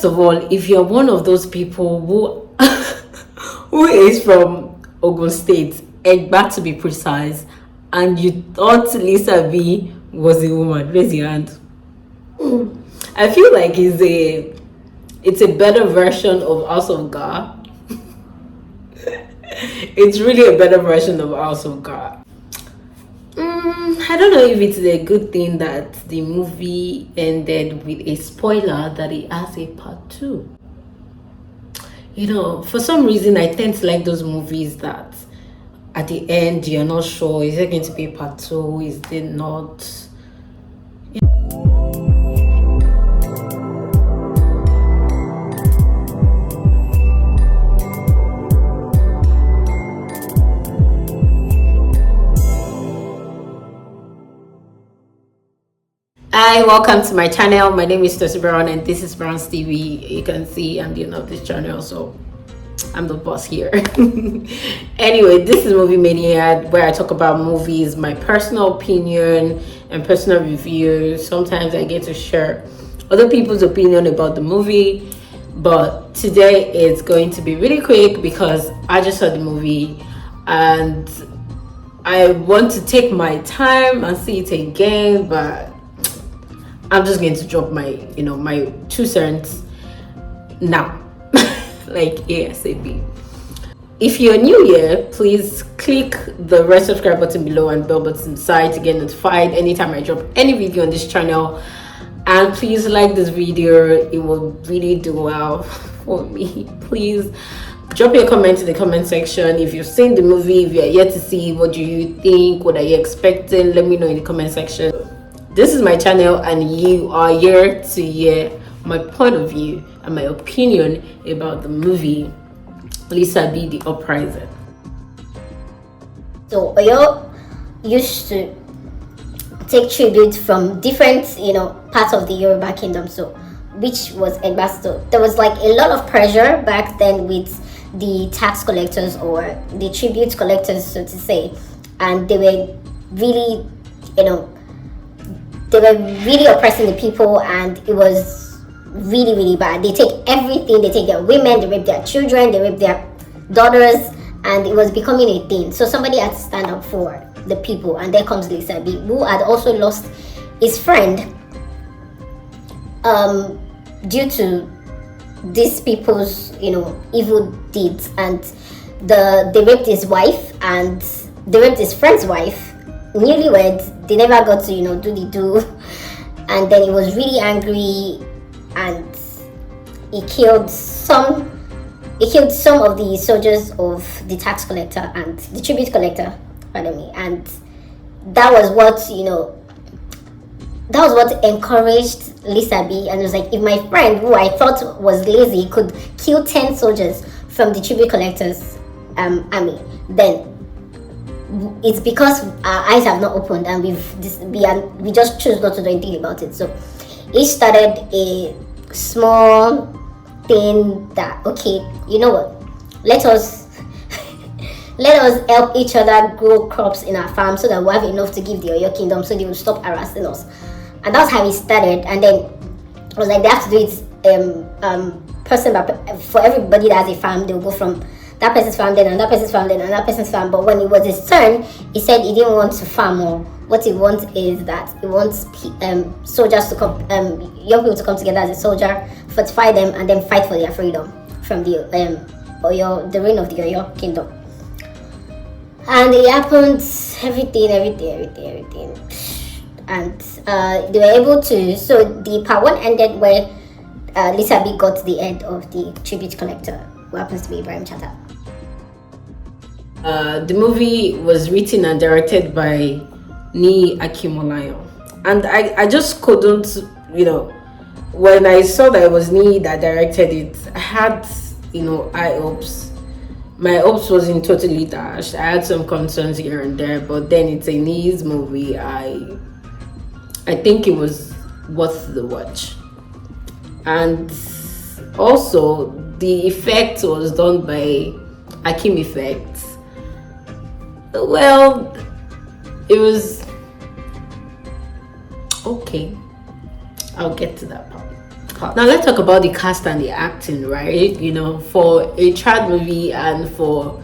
of all, if you're one of those people who who is from Ogun State, Egba to be precise, and you thought Lisabi was a woman, raise your hand. I feel like it's a better version of House of God. It's really a better version of House of God. I don't know if it's a good thing that the movie ended with a spoiler that it has a part 2. For some reason I tend to like those movies that at the end you're not sure, is there going to be a part 2, is there not? Hi, welcome to my channel. My name is Brown and this is Brown's TV. You can see I'm the owner of this channel, so I'm the boss here. Anyway, this is Movie Mania, where I talk about movies, my personal opinion and personal reviews. Sometimes I get to share other people's opinion about the movie, but today it's going to be really quick because I just saw the movie and I want to take my time and see it again, but I'm just going to drop my, my 2 cents now, like ASAP. If you're new here, please click the red subscribe button below and bell button beside to get notified anytime I drop any video on this channel. And please like this video, it will really do well for me. Please drop your comment in the comment section. If you've seen the movie, if you're yet to see, what do you think, what are you expecting, let me know in the comment section. This is my channel and you are here to hear my point of view and my opinion about the movie Lisabi the Uprising. So Oyo used to take tribute from different, parts of the Yoruba kingdom, so which was Egba. So there was like a lot of pressure back then with the tax collectors or the tribute collectors, so to say, and they were really, they were really oppressing the people, and it was really, really bad. They take everything. They take their women, they rape their children, they rape their daughters, and it was becoming a thing. So somebody had to stand up for the people, and there comes Lisabi, who had also lost his friend due to these people's, evil deeds, and they raped his wife, and they raped his friend's wife. Newlyweds, they never got to do, and then he was really angry, and he killed some of the soldiers of the tax collector and the tribute collector, and that was what encouraged Lisabi. And it was like, if my friend, who I thought was lazy, could kill 10 soldiers from the tribute collectors army, then it's because our eyes have not opened and we just choose not to do anything about it. So it started a small thing that, okay, you know what, let us help each other grow crops in our farm so that we have enough to give the Oyo kingdom, so they will stop harassing us. And that's how it started. And then it was like they have to do it person by, for everybody that has a farm, they'll go from that person's farm, then another person's farm, then another person's farm. But when it was his turn, he said he didn't want to farm more. What he wants is that he wants soldiers to come, young people to come together as a soldier, fortify them, and then fight for their freedom from the the reign of the Oyo kingdom. And it happened, everything, and they were able to. So the part 1 ended where Lisabi got the head of the tribute collector, who happens to be Ibrahim Chatta. The movie was written and directed by Ni Akimolayo, and I just couldn't, when I saw that it was Ni that directed it, I had, high hopes. My hopes wasn't totally dashed. I had some concerns here and there, but then it's a Ni's movie. I think it was worth the watch, and also the effect was done by Akim Effects. Well, it was okay. I'll get to that part. part. Now let's talk about the cast and the acting, right? You know, for a child movie and for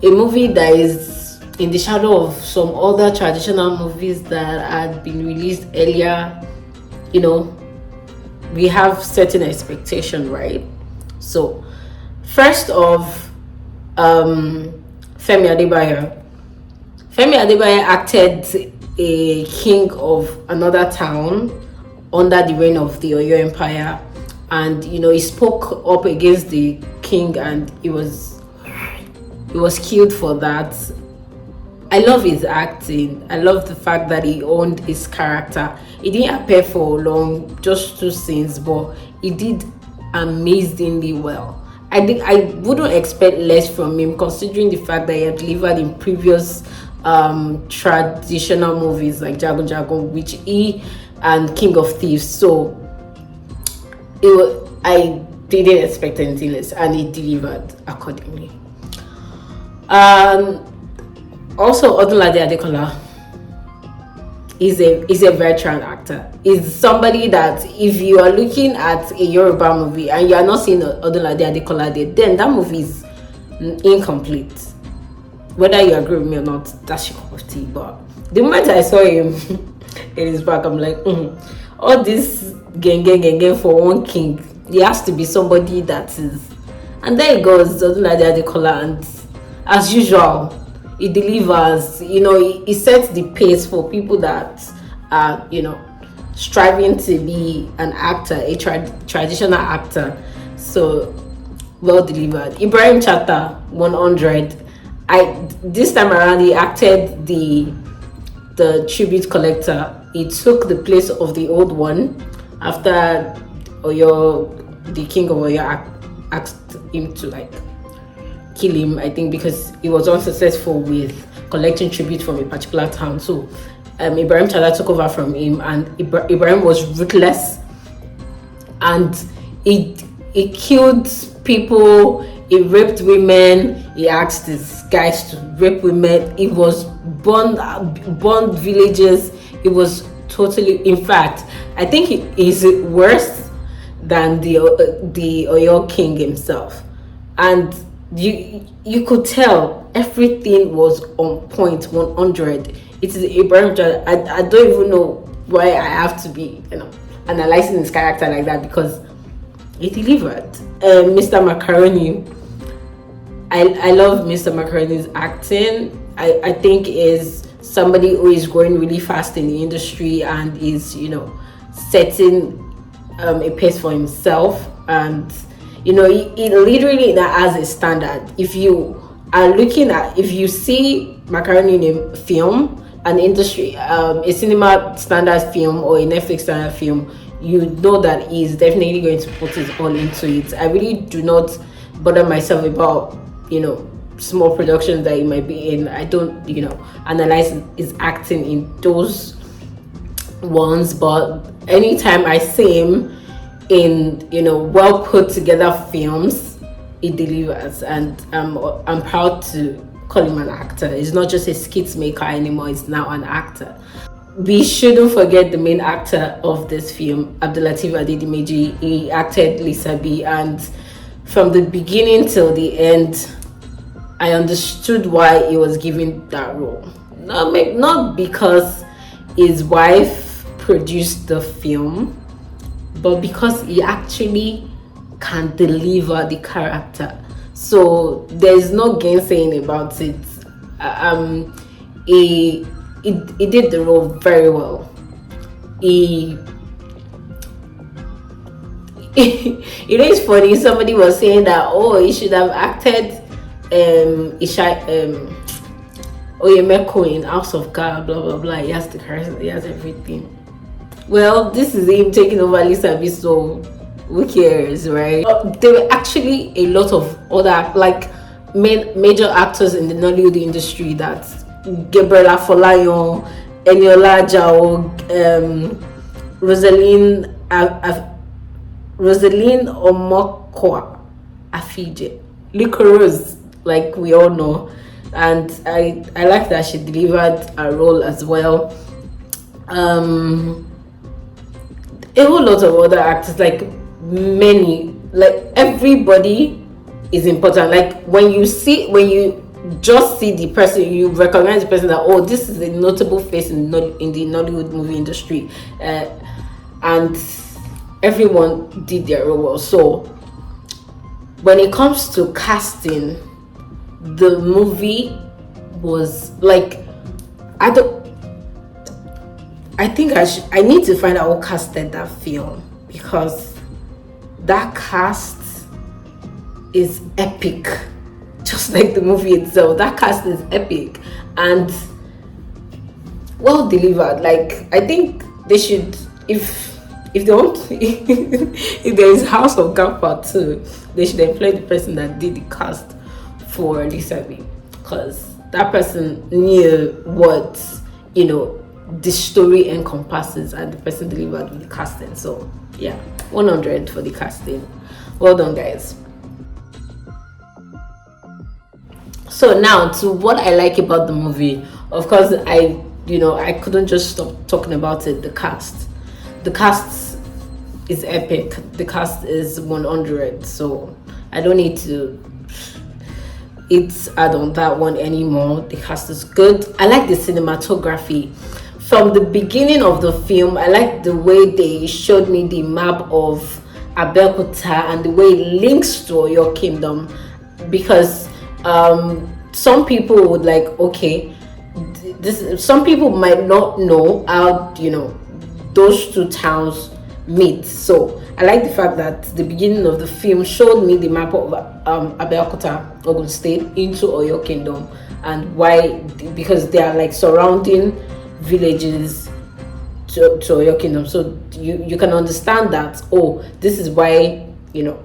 a movie that is in the shadow of some other traditional movies that had been released earlier, you know, we have certain expectation, right? So, first off, Femi Adebayo. Femi Adebayo acted a king of another town under the reign of the Oyo Empire, and you know he spoke up against the king, and he was killed for that. I love his acting. I love the fact that he owned his character. He didn't appear for long, just 2 scenes, but he did amazingly well. I think I wouldn't expect less from him, considering the fact that he had delivered in previous traditional movies like Jagun Jagun, which he and King of Thieves. So I didn't expect anything less, and he delivered accordingly. Also, Odunlade Adekola is a veteran actor. Is somebody that if you are looking at a Yoruba movie and you are not seeing Odunlade Adekola there, then that movie is incomplete. Whether you agree with me or not, that's your cup of tea. But the moment I saw him in his back, I'm like, all this gang for one king. He has to be somebody that is. And there he goes, Odunlade Adekola, and as usual, he delivers. You know, he sets the pace for people that are, you know, striving to be an actor, a traditional actor. So well delivered. Ibrahim Chatta, 100. This time around he acted the tribute collector. He took the place of the old one after the king of Oyo asked him to like kill him, I think, because he was unsuccessful with collecting tribute from a particular town. So Ibrahim Chatta took over from him, and Ibrahim was ruthless, and he killed people, he raped women, he asked his guys to rape women, he was burned villages. It was totally, in fact, I think it is worse than the Oyo king himself. And you could tell everything was on point, 100. It is Ibrahim. I don't even know why I have to be, you know, analyzing his character like that, because he delivered. Mr. Macaroni, I love Mr. Macaroni's acting. I think is somebody who is growing really fast in the industry and is, you know, setting a pace for himself. And you know, he literally has a standard. If you see Macaroni in a film, an industry, a cinema standard film or a Netflix standard film, you know that he's definitely going to put his all into it. I really do not bother myself about, you know, small productions that he might be in. I don't, you know, analyze his acting in those ones, but anytime I see him in, you know, well put together films, he delivers, and I'm proud to call him an actor. He's not just a skit maker anymore, he's now an actor. We shouldn't forget the main actor of this film, Lateef Adedimeji. He acted Lisabi, and from the beginning till the end, I understood why he was given that role. Not because his wife produced the film, but because he actually can deliver the character. So there's no gainsaying about it. He did the role very well. It is funny. Somebody was saying that, oh, he should have acted Oyemeko in House of God, blah blah blah. He has the character, he has everything. Well, this is him taking over Lisabi, so who cares, right? There were actually a lot of other like major actors in the Nollywood industry, that Gabriela Folayon, Eniola Jao, Rosaline Omokwa Afije, Licorice, like we all know, and I like that she delivered a role as well. a whole lot of other actors, like many, like everybody is important. Like when you just see the person, you recognize the person that, oh, this is a notable face in the Nollywood movie industry, and everyone did their role well. So when it comes to casting, the movie was like, I think I need to find out who casted that film, because that cast is epic. Just like the movie itself, that cast is epic and well delivered. Like, I think they should, if they want if there is House of God Part 2, they should employ the person that did the cast for Lisabi, because that person knew what, you know, the story encompasses, and the person delivered with the casting. So yeah, 100 for the casting. Well done, guys. So now to what I like about the movie. Of course, I couldn't just stop talking about it. The cast is epic. The cast is 100. So I don't need to add on that one anymore. The cast is good. I like the cinematography. From the beginning of the film, I like the way they showed me the map of Abeokuta and the way it links to Oyo Kingdom, because some people would like, okay, some people might not know how, you know, those two towns meet. So I like the fact that the beginning of the film showed me the map of Abeokuta, Ogun State, into Oyo Kingdom, and why, because they are like surrounding villages to Oyo Kingdom. So you can understand that, oh, this is why, you know,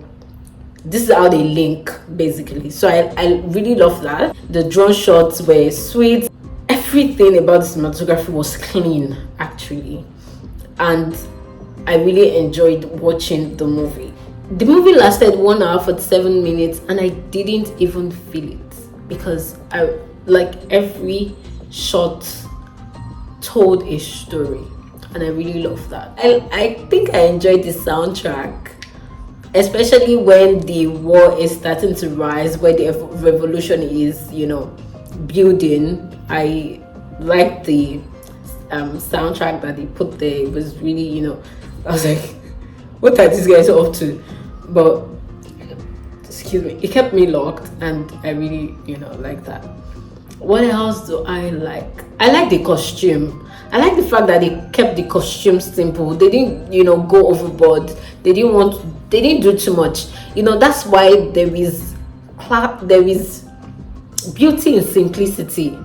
this is how they link, basically. So I really love that. The drone shots were sweet. Everything about the cinematography was clean, actually, and I really enjoyed watching the movie. The movie lasted 1 hour 47 minutes, and I didn't even feel it, because I like every shot told a story, and I really love that. I think I enjoyed the soundtrack, especially when the war is starting to rise, where the revolution is, you know, building. I like the soundtrack that they put there. It was really, you know, I was like, what are these guys up to? But excuse me, it kept me locked, and I really, you know, like that. What else do I like? I like the costume. I like the fact that they kept the costume simple. They didn't, you know, go overboard. They didn't do too much. You know, that's why there is beauty in simplicity.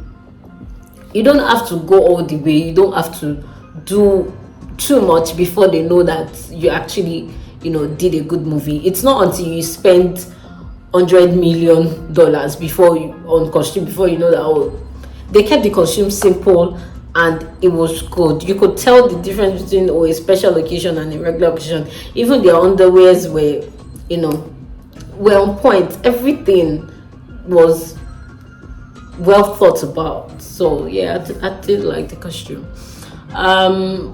You don't have to go all the way. You don't have to do too much before they know that you actually, you know, did a good movie. It's not until you spend $100 million on costume before you know that, oh, they kept the costume simple and it was good. You could tell the difference between a special occasion and a regular occasion. Even their underwears were, you know, were on point. Everything was well thought about. So yeah, I did like the costume.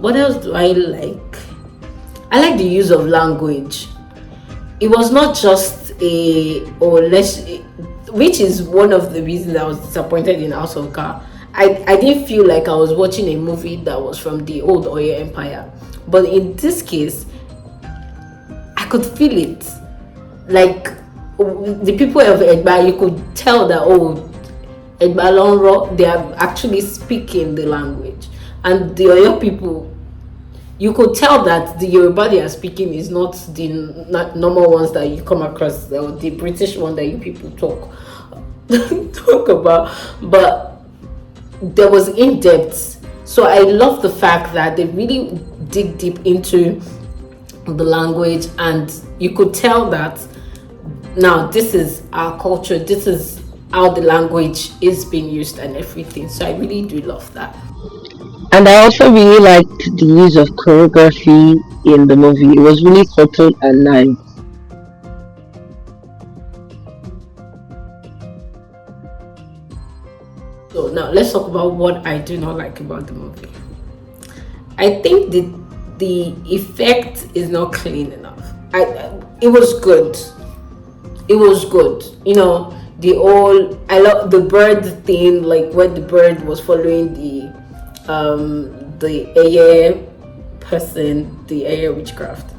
What else do I like? I like the use of language. It was not just which is one of the reasons I was disappointed in House of Ka. I didn't feel like I was watching a movie that was from the old Oyo Empire, but in this case, I could feel it. Like the people of Egba, you could tell that, oh, Egba Lonro, they are actually speaking the language, and the Oyo people, you could tell that the Yoruba they are speaking is not the normal ones that you come across, or the British one that you people talk about, but there was in depth. So I love the fact that they really dig deep into the language, and you could tell that now this is our culture, this is how the language is being used and everything. So I really do love that. And I also really liked the use of choreography in the movie. It was really subtle and nice. So now let's talk about what I do not like about the movie. I think the the effect is not clean enough. It was good. It was good. You know, I love the bird thing, like when the bird was following the Eye person, the Eye witchcraft.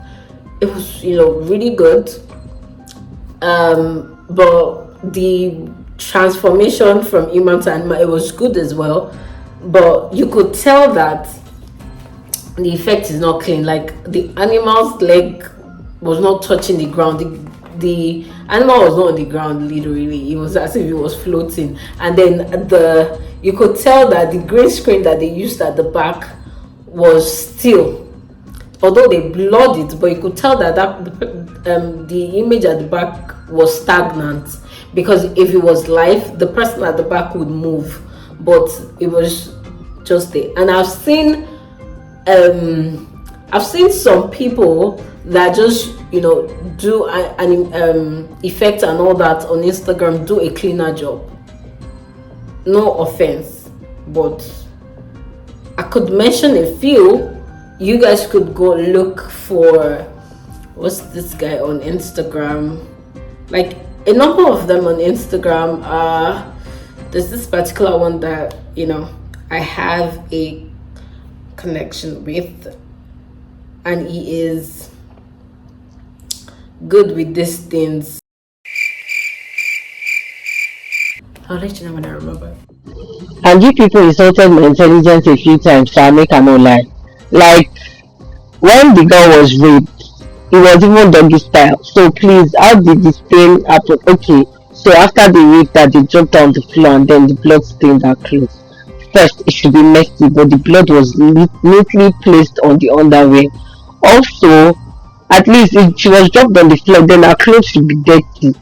It was, you know, really good. But the transformation from human to animal, it was good as well. But you could tell that the effect is not clean. Like the animal's leg was not touching the ground. The animal was not on the ground literally. It was as if it was floating. And then you could tell that the green screen that they used at the back was still, although they blurred it, but you could tell that the image at the back was stagnant, because if it was live, the person at the back would move, but it was just there. And I've seen some people that just, you know, do an effect and all that on Instagram, do a cleaner job. No offense, but I could mention a few. You guys could go look for, what's this guy on Instagram? Like a number of them on Instagram. There's this particular one that, you know, I have a connection with, and he is good with these things. I'll let you know when I remember. And you people insulted my intelligence a few times, so I make a no lie. Like, when the girl was raped, it was even doggy style. So please, how did this thing happen? Okay, so after the rape that they dropped on the floor and then the blood stained her clothes. First, it should be messy, but the blood was neatly placed on the underwear. Also, at least if she was dropped on the floor, then her clothes should be dirty.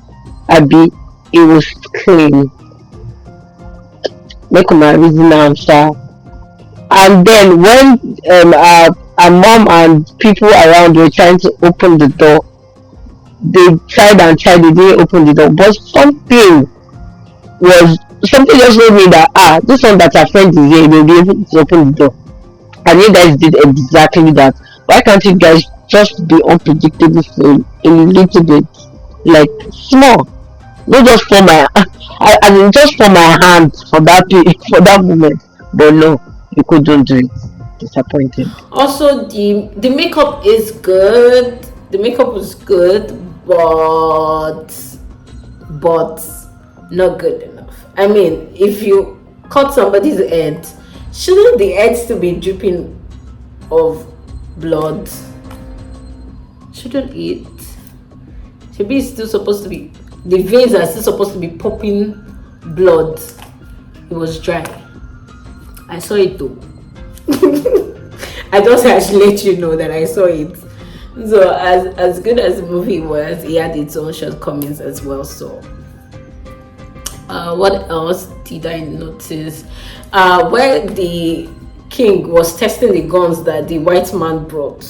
Abi, it was clean. Make my reason answer. And then when her mom and people around were trying to open the door, they tried and tried, they didn't open the door. But something just told me that this one that her friend is here, they'll be able to open the door. And you guys did exactly that. Why can't you guys just be unpredictable for a little bit? Like small. Not just for my I mean just for my hand for that moment. But no, you couldn't do it. Disappointed. Also, the makeup is good. The makeup was good, but not good enough. I mean, if you cut somebody's head, shouldn't the head still be dripping of blood? Shouldn't it? Should be still supposed to be, the veins are still supposed to be popping blood. It was dry. I saw it too. I just had to let you know that I saw it. So as good as the movie was, it had its own shortcomings as well. So what else did I notice? Where the king was testing the guns that the white man brought,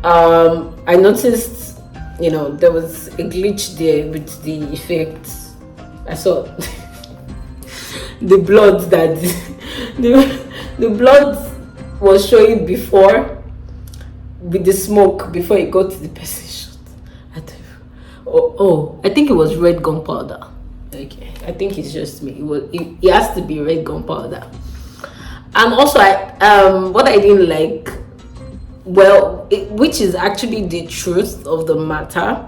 I noticed, you know, there was a glitch there with the effects. I saw the blood that the blood was showing before with the smoke before it got to the person shot. I think it was red gunpowder. Okay, I think it's just me. It has to be red gunpowder. And also, what I didn't like, which is actually the truth of the matter,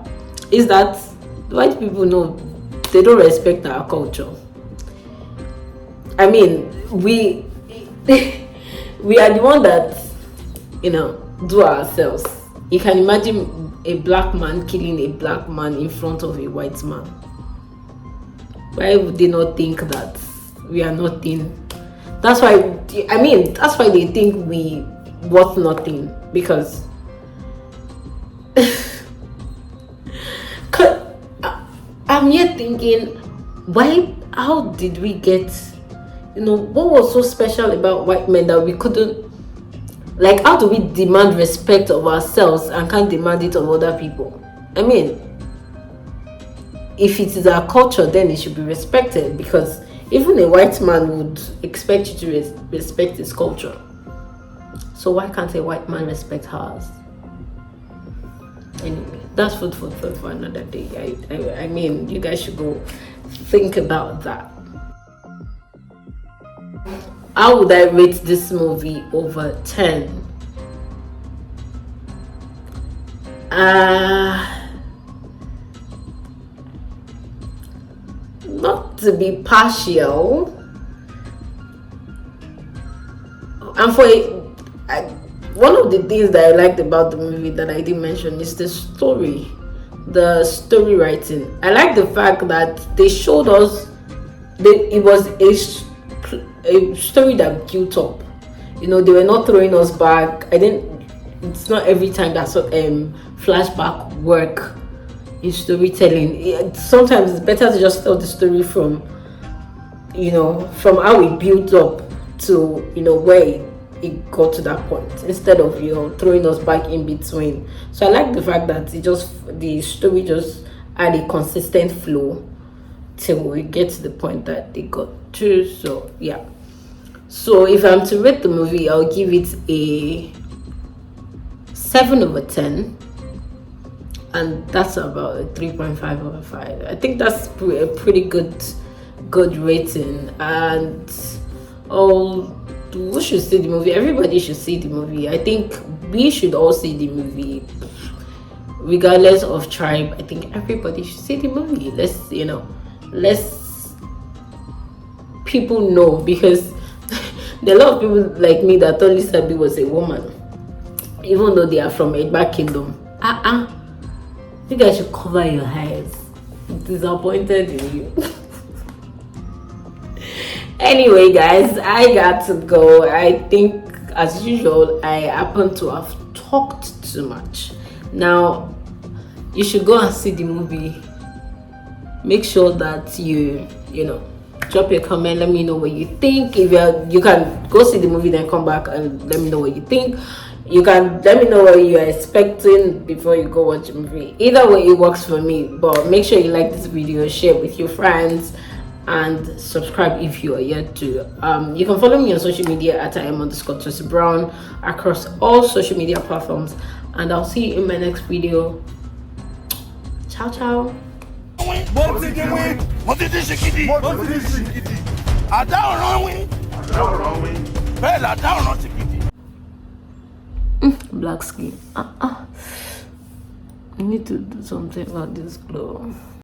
is that white people know they don't respect our culture. I mean, we are the one that, you know, do ourselves. You can imagine a black man killing a black man in front of a white man. Why would they not think that we are nothing? That's why they think we worth nothing, because I'm here thinking, how did we get, you know, what was so special about white men that we couldn't, like, how do we demand respect of ourselves and can't demand it of other people? I mean, if it is our culture, then it should be respected, because even a white man would expect you to respect his culture. So why can't a white man respect hers? Anyway, that's food for another day. I mean, you guys should go think about that. How would I rate this movie over 10? Not to be partial, and one of the things that I liked about the movie that I didn't mention is the story writing. I like the fact that they showed us that it was a story that built up. They were not throwing us back. It's not every time that flashback work in storytelling. Sometimes it's better to just tell the story from how it built up to where it got to that point, instead of throwing us back in between. So I like the fact that the story just had a consistent flow till we get to the point that they got to. So yeah. So if I'm to rate the movie, I'll give it a 7 over 10, and that's about a 3.5 over 5. I think that's a pretty good rating. And who should see the movie? Everybody should see the movie. I think we should all see the movie, regardless of tribe. I think everybody should see the movie. Let's people know, because there are a lot of people like me that thought Lisabi was a woman, even though they are from Egba kingdom. You guys should cover your eyes. I'm disappointed in you. Anyway, guys, I got to go. I think, as usual, I happen to have talked too much. Now, you should go and see the movie. Make sure that you drop your comment. Let me know what you think. If you can go see the movie, then come back and let me know what you think. You can let me know what you are expecting before you go watch the movie. Either way, it works for me. But make sure you like this video, share with your friends, and subscribe if you are yet to. You can follow me on social media at @IM_Brown across all social media platforms, and I'll see you in my next video. Ciao, ciao. Black skin. I need to do something about this glow.